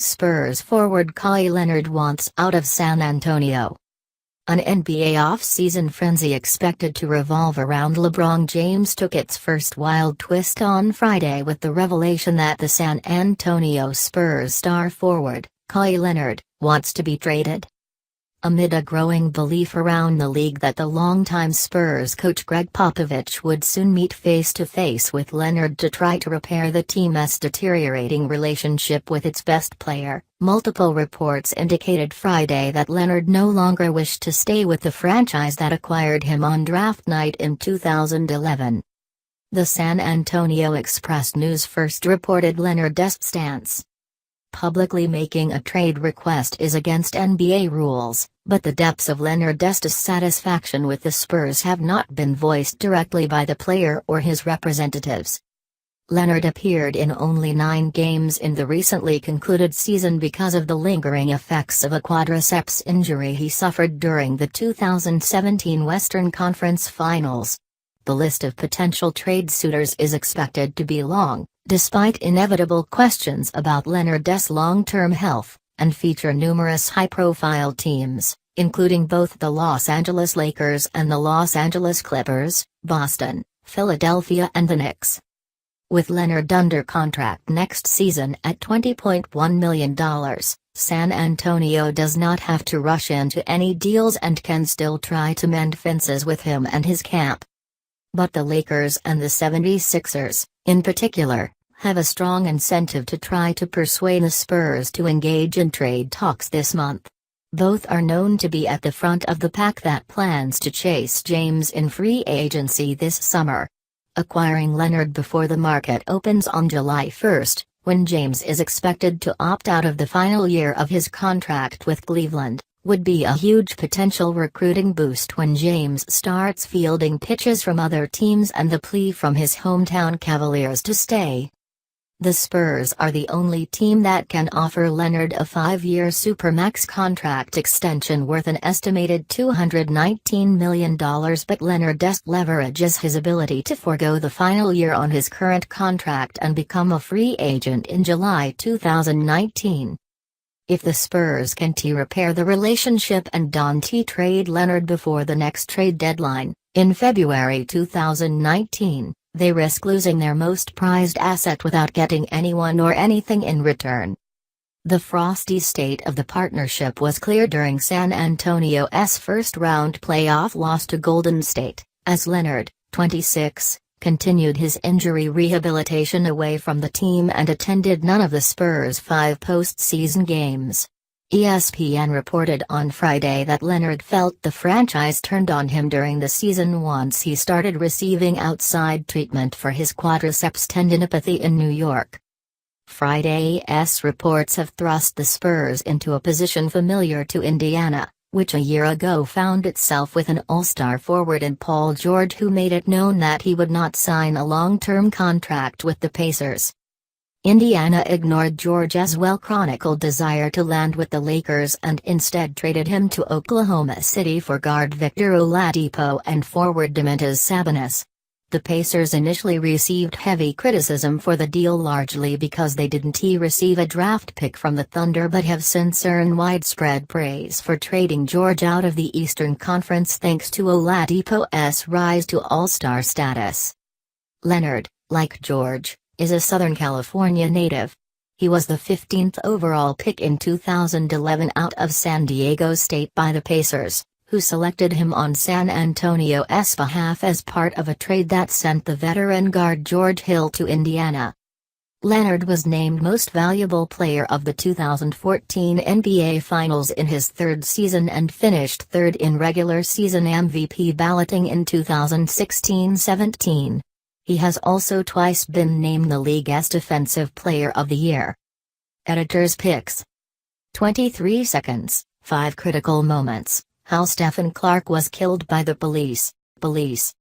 Spurs forward Kawhi Leonard wants out of San Antonio. An NBA off-season frenzy expected to revolve around LeBron James took its first wild twist on Friday with the revelation that the San Antonio Spurs star forward, Kawhi Leonard, wants to be traded. Amid a growing belief around the league that the longtime Spurs coach Greg Popovich would soon meet face-to-face with Leonard to try to repair the team's deteriorating relationship with its best player, multiple reports indicated Friday that Leonard no longer wished to stay with the franchise that acquired him on draft night in 2011. The San Antonio Express-News first reported Leonard's stance. Publicly making a trade request is against NBA rules, but the depths of Leonard's dissatisfaction with the Spurs have not been voiced directly by the player or his representatives. Leonard appeared in only 9 games in the recently concluded season because of the lingering effects of a quadriceps injury he suffered during the 2017 Western Conference Finals. The list of potential trade suitors is expected to be long, despite inevitable questions about Leonard's long-term health, and feature numerous high-profile teams, including both the Los Angeles Lakers and the Los Angeles Clippers, Boston, Philadelphia and the Knicks. With Leonard under contract next season at $20.1 million, San Antonio does not have to rush into any deals and can still try to mend fences with him and his camp. But the Lakers and the 76ers, in particular, have a strong incentive to try to persuade the Spurs to engage in trade talks this month. Both are known to be at the front of the pack that plans to chase James in free agency this summer. Acquiring Leonard before the market opens on July 1, when James is expected to opt out of the final year of his contract with Cleveland, would be a huge potential recruiting boost when James starts fielding pitches from other teams and the plea from his hometown Cavaliers to stay. The Spurs are the only team that can offer Leonard a 5-year supermax contract extension worth an estimated $219 million, but Leonard leverages his ability to forego the final year on his current contract and become a free agent in July 2019. If the Spurs can repair the relationship and don't trade Leonard before the next trade deadline, in February 2019, they risk losing their most prized asset without getting anyone or anything in return. The frosty state of the partnership was clear during San Antonio's first-round playoff loss to Golden State, as Leonard, 26, continued his injury rehabilitation away from the team and attended none of the Spurs' 5 postseason games. ESPN reported on Friday that Leonard felt the franchise turned on him during the season once he started receiving outside treatment for his quadriceps tendinopathy in New York. Friday's reports have thrust the Spurs into a position familiar to Indiana, which a year ago found itself with an all-star forward in Paul George, who made it known that he would not sign a long-term contract with the Pacers. Indiana ignored George's well-chronicled desire to land with the Lakers and instead traded him to Oklahoma City for guard Victor Oladipo and forward Domantas Sabonis. The Pacers initially received heavy criticism for the deal, largely because they didn't receive a draft pick from the Thunder, but have since earned widespread praise for trading George out of the Eastern Conference thanks to Oladipo's rise to all-star status. Leonard, like George, is a Southern California native. He was the 15th overall pick in 2011 out of San Diego State by the Pacers, who selected him on San Antonio's behalf as part of a trade that sent the veteran guard George Hill to Indiana. Leonard was named Most Valuable Player of the 2014 NBA Finals in his 3rd season and finished 3rd in regular season MVP balloting in 2016-17. He has also twice been named the league's Defensive Player of the Year. Editor's Picks. 23 seconds, 5 critical moments. How Stephen Clark was killed by the police.